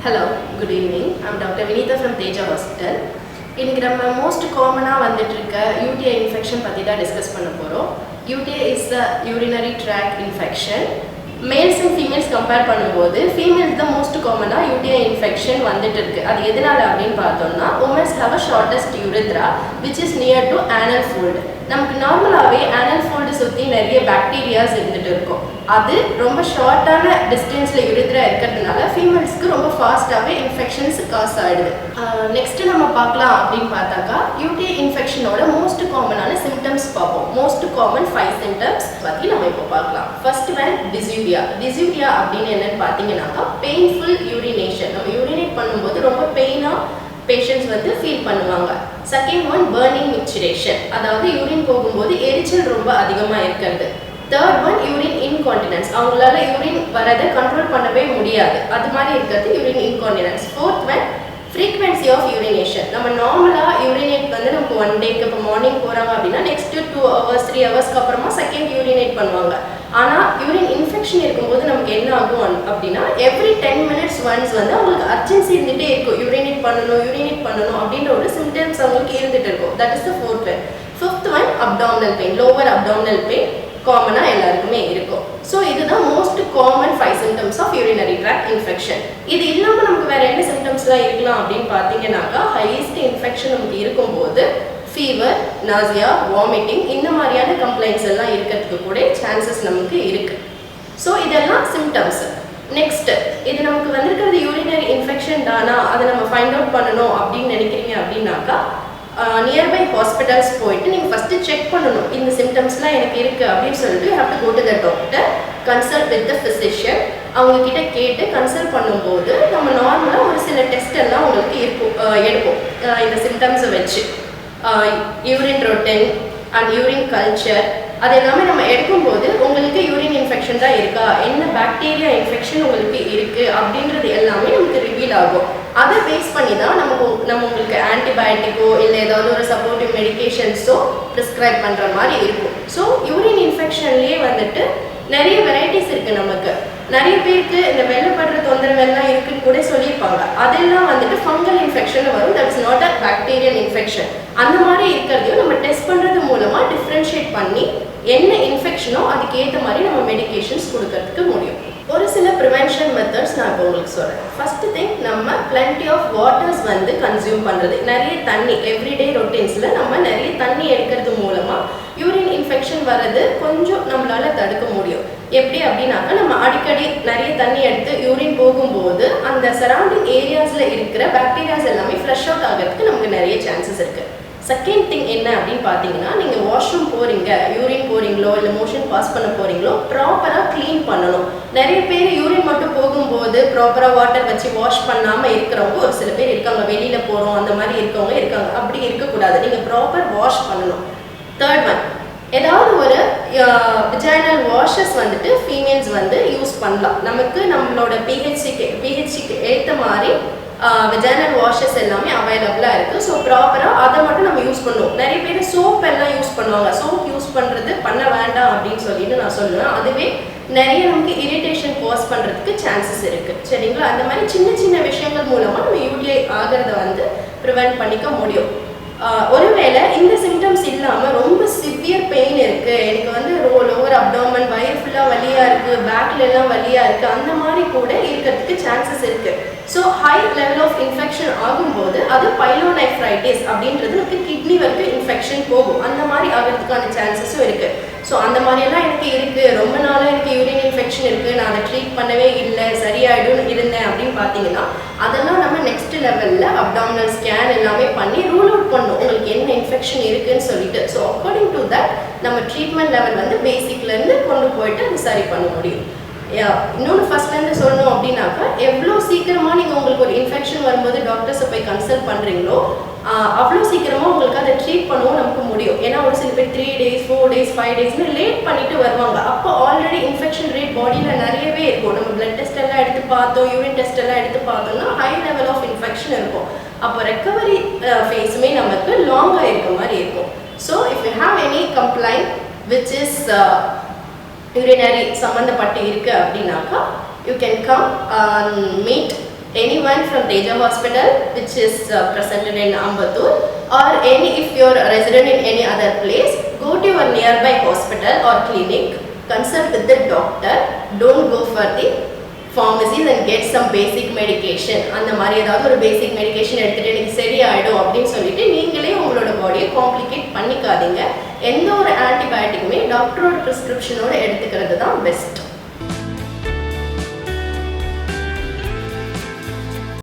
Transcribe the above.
Hello, good evening. I'm Dr. Vinitha from Teja Hospital. இன்னைக்கு நம்ம most commonly வந்துட்டு இருக்க UTI infection பத்தி தான் டிஸ்கஸ் பண்ண போறோம். UTI is the urinary tract infection. Males and females compare பண்ணும்போது females the most commonly UTI infection வந்துட்டு இருக்கு. அது எதனால அப்படினு பார்த்தோம்னா women have a shortest urethra which is near to anal fold. நமக்கு நார்மலாவே anal fold சுத்தி நிறைய பாக்டீரியாஸ் இருந்துட்டு இருக்கும். அது ரொம்ப ஷார்ட்டான டிஸ்டன்ஸ்ல யூரித்ரா இருக்கிறதுனால ஃபீமேல்ஸ்க்கு ரொம்ப ஃபாஸ்ட்டாகவே இன்ஃபெக்ஷன்ஸ் காஸ் ஆகிடுது. நெக்ஸ்ட் நம்ம பார்க்கலாம் அப்படின்னு பார்த்தாக்கா யூடிஐ இன்ஃபெக்ஷனோட மோஸ்ட் காமனான சிம்டம்ஸ் பார்ப்போம். மோஸ்ட் காமன் 5 சிம்டம்ஸ் பற்றி நம்ம இப்போ பார்க்கலாம். First one டிஸ்யூரியா. டிஸ்யூரியா அப்படின்னு என்னன்னு பார்த்தீங்கன்னாக்கா பெயின்ஃபுல் யூரினேஷன். நம்ம யூரினேட் பண்ணும்போது ரொம்ப பெயினாக பேஷண்ட்ஸ் வந்து ஃபீல் பண்ணுவாங்க. செகண்ட் ஒன் பர்னிங் மிக்சுரேஷன், அதாவது யூரின் போகும்போது எரிச்சல் ரொம்ப அதிகமாக இருக்கிறது. தேர்ட் ஒன் யூரின் இன்கான்டினன்ஸ், அவங்களால யூரின் வரதை கண்ட்ரோல் பண்ணவே முடியாது, அது மாதிரி இருக்கிறது urine incontinence. Fourth one frequency of urination. நம்ம நார்மலாக யூரினேட் வந்து நமக்கு 1 டேக்கு இப்போ மார்னிங் போகிறாங்க அப்படின்னா நெக்ஸ்ட் 2 hours 3 ஹவர்ஸ்க்கு அப்புறமா செகண்ட் யூரினேட் பண்ணுவாங்க. ஆனால் யூரின் இன்ஃபெக்ஷன் இருக்கும்போது நமக்கு என்ன ஆகும் அப்படின்னா எவ்ரி 10 minutes ஒன்ஸ் வந்து அவங்களுக்கு அர்ஜென்சி இருந்துகிட்டே இருக்கும், யூரினேட் பண்ணணும் அப்படின்ற ஒரு சிம்டம்ஸ் அவங்களுக்கு இருந்துகிட்டு இருக்கும். That is the fourth one. Fifth one abdominal pain, lower abdominal pain காமனாக எல்லாருக்குமே இருக்கும். ஸோ இதுதான் most common 5 symptoms of urinary tract infection. இது இல்லாமல் நமக்கு வேறு என்ன சிம்டம்ஸ்லாம் இருக்கலாம் அப்படின்னு பார்த்தீங்கன்னாக்கா ஹையஸ்ட் இன்ஃபெக்ஷன் நமக்கு இருக்கும்போது ஃபீவர், நாசியா, வாமிட்டிங் இந்த மாதிரியான கம்ப்ளைண்ட்ஸ் எல்லாம் இருக்கிறதுக்கு கூட சான்சஸ் நமக்கு இருக்குது. ஸோ இதெல்லாம் சிம்டம்ஸ். நெக்ஸ்ட், இது நமக்கு வந்திருக்கிறது யூரினரி இன்ஃபெக்ஷன் தானா, அதை நம்ம ஃபைண்ட் அவுட் பண்ணணும் அப்படின்னு நினைக்கிறீங்க அப்படின்னாக்கா நியர்பை ஹாஸ்பிட்டல்ஸ் போயிட்டு நீங்கள் ஃபஸ்ட்டு செக் பண்ணணும். இந்த சிம்டம்ஸ்லாம் எனக்கு இருக்குது அப்படின்னு சொல்லிட்டு you have to go to the doctor, consult with the physician. அவங்கக்கிட்ட கேட்டு கன்சல்ட் பண்ணும்போது நம்ம நார்மலாக ஒரு சில டெஸ்ட் எல்லாம் உங்களுக்கு எடுப்போம் இந்த சிம்டம்ஸை வச்சு. Urine routine and urine culture அது எல்லாமே நம்ம எடுக்கும்போது உங்களுக்கு யூரின் இன்ஃபெக்ஷன் தான் இருக்கா, என்ன பாக்டீரியா இன்ஃபெக்ஷன் உங்களுக்கு இருக்குது அப்படின்றது எல்லாமே நமக்கு ரிவீல் ஆகும். அதை பேஸ் பண்ணி தான் நம்ம உங்களுக்கு ஆன்டிபயோட்டிக்கோ இல்லை ஏதாவது ஒரு சப்போர்ட்டிவ் மெடிகேஷன்ஸோ ப்ரிஸ்கிரைப் பண்ணுற மாதிரி இருக்கும். ஸோ யூரின் இன்ஃபெக்ஷன்லேயே வந்துட்டு நிறைய வெரைட்டிஸ் இருக்குது. நமக்கு நிறைய பேருக்கு இந்த வெள்ளப்படுற தொந்தரவெல்லாம் இருக்குன்னு கூட சொல்லியிருப்பாங்க. அதெல்லாம் வந்துட்டு ஃபங்கல் இன்ஃபெக்ஷன் வரும். That is not a bacterial infection. அந்த மாதிரி இருக்கிறதையும் நம்ம டெஸ்ட் பண்ணுறது மூலமாக டிஃப்ரென்ஷியேட் பண்ணி என்ன இன்ஃபெக்ஷனோ அதுக்கு ஏற்ற மாதிரி நம்ம மெடிகேஷன்ஸ் கொடுக்கறதுக்கு முடியும். ஒரு சில ப்ரிவென்ஷன் மெத்தட்ஸ் நான் இப்போ உங்களுக்கு சொல்கிறேன். ஃபர்ஸ்ட் திங், நம்ம பிளென்டி ஆஃப் வாட்டர்ஸ் வந்து கன்சியூம் பண்ணுறது. நிறைய தண்ணி எவ்ரிடே ரொட்டீன்ஸில் நம்ம நிறைய தண்ணி எடுக்கிறது மூலமாக யூரின் இன்ஃபெக்ஷன் வர்றது கொஞ்சம் நம்மளால் தடுக்க முடியும். எப்படி அப்படின்னாக்கா நம்ம அடிக்கடி நிறைய தண்ணி எடுத்து யூரின் போகும்போது அந்த சரௌண்டிங் ஏரியாஸில் இருக்கிற பாக்டீரியாஸ் எல்லாமே ஃப்ளஷ் அவுட் ஆகிறதுக்கு நமக்கு நிறைய சான்சஸ் இருக்குது. செகண்ட் திங் என்ன அப்படின்னு பார்த்தீங்கன்னா, நீங்கள் வாஷ்ரூம் போகிறீங்க, யூரின் போகிறீங்களோ இல்லை மோஷன் பாஸ் பண்ண போகிறீங்களோ ப்ராப்பராக க்ளீன் பண்ணணும். நிறைய பேர் யூரின் மட்டும் போகும்போது ப்ராப்பராக வாட்டர் வச்சு வாஷ் பண்ணாமல் இருக்கிறவங்க ஒரு சில பேர் இருக்காங்க. வெளியில் போகிறோம் அந்த மாதிரி இருக்கவங்க இருக்காங்க. அப்படி இருக்கக்கூடாது, நீங்கள் ப்ராப்பர் வாஷ் பண்ணணும். தேர்ட் ஒன், ஏதாவது ஒரு விஜைனல் வாஷஸ் வந்துட்டு ஃபீமேல்ஸ் வந்து யூஸ் பண்ணலாம். நமக்கு நம்மளோட பிஹெச்சிக்கு ஏற்ற மாதிரி விஜைனல் வாஷஸ் எல்லாமே அவைலபிளாக இருக்குது. ஸோ ப்ராப்பராக அதை மட்டும் நம்ம யூஸ் பண்ணுவோம். நிறைய பேர் சோப் எல்லாம் யூஸ் பண்ணுவாங்க. சோப் யூஸ் பண்ணுறது பண்ண வேண்டாம் அப்படின்னு சொல்லிட்டு நான் சொல்லுவேன். அதுவே நிறைய நமக்கு இரிட்டேஷன் காஸ் பண்ணுறதுக்கு சான்சஸ் இருக்குது. சரிங்களா? அந்த மாதிரி சின்ன சின்ன விஷயங்கள் மூலமாக நம்ம யூடிஐ ஆகிறத வந்து ப்ரிவென்ட் பண்ணிக்க முடியும். ஒருவேளை இந்த சிம்டம்ஸ் இல்லாமல் ரொம்ப சிவியர் பெயின் இருக்குது, எனக்கு வந்து லோவர் அப்டாமன் வயிறு ஃபுல்லாக வலியாக இருக்குது, பேக்கில் எல்லாம் வலியாக இருக்குது, அந்த மாதிரி கூட இருக்கிறதுக்கு சான்சஸ் இருக்குது. So high level of infection ஆகும்போது அது பைலோநெஃப்ரைட்டிஸ் அப்படின்றது நமக்கு கிட்னி வரைக்கும் இன்ஃபெக்ஷன் போகும். அந்த மாதிரி ஆகிறதுக்கான சான்சஸும் இருக்குது. ஸோ அந்த மாதிரியெல்லாம் எனக்கு இருக்குது, ரொம்ப நாளாக எனக்கு யூரின் இன்ஃபெக்ஷன் இருக்குது, நான் அதை ட்ரீட் பண்ணவே இல்லை, சரியாயிடும் இருந்தேன் அப்படின்னு பார்த்தீங்கன்னா அதெல்லாம் நம்ம நெக்ஸ்ட் லெவலில் அப்டாமினல் ஸ்கேன் எல்லாமே பண்ணி ரூல் அவுட் பண்ணணும் உங்களுக்கு என்ன இன்ஃபெக்ஷன் இருக்குன்னு சொல்லிட்டு. ஸோ அக்கார்டிங் டு தட் நம்ம ட்ரீட்மெண்ட் லெவல் வந்து பேசிக்லேருந்து கொண்டு போயிட்டு அது சரி பண்ண முடியும். இன்னொன்று ஃபர்ஸ்ட்லேருந்து சொல்லணும் அப்படின்னாக்கா எவ்வளோ சீக்கிரமாக நீங்கள் உங்களுக்கு ஒரு இன்ஃபெக்ஷன் வரும்போது டாக்டர்ஸை போய் கன்சல்ட் பண்ணுறீங்களோ அவ்வளோ சீக்கிரமாக உங்களுக்கு அதை ட்ரீட் பண்ணவும் நமக்கு முடியும். ஏன்னா ஒரு சில பேர் 3 days 4 days 5 daysனு லேட் பண்ணிட்டு வருவாங்க. அப்போ ஆல்ரெடி இன்ஃபெக்ஷன் ரேட் பாடியில் நிறையவே இருக்கும். நம்ம பிளட் டெஸ்ட் எல்லாம் எடுத்து பார்த்தோம், யூரின் டெஸ்ட் எல்லாம் எடுத்து பார்த்தோம்னா ஹை லெவல் ஆஃப் இன்ஃபெக்ஷன் இருக்கும். அப்போ ரெக்கவரி ஃபேஸுமே நமக்கு லாங்காக இருக்க மாதிரி இருக்கும். So if you have any complaint which is urinary சம்மந்தப்பட்டு இருக்கு அப்படின்னாக்கா you can come and meet anyone from Teja Hospital which is presented in Ambattur, or if you are a resident in any other place, go to your nearby hospital or clinic, consult with the doctor. Don't go for the pharmacies and get some basic medication. அந்த மாதிரி ஏதாவது ஒரு பேசிக் medication எடுத்துட்டு எனக்கு சரியாயிடும் அப்படின்னு சொல்லிட்டு நீங்களே உங்களோட பாடியை காம்ப்ளிகேட் பண்ணிக்காதீங்க. எந்த ஒரு ஆன்டிபயோட்டிக்குமே டாக்டரோட ப்ரிஸ்கிரிப்ஷனோட எடுத்துக்கிறது தான் பெஸ்ட்.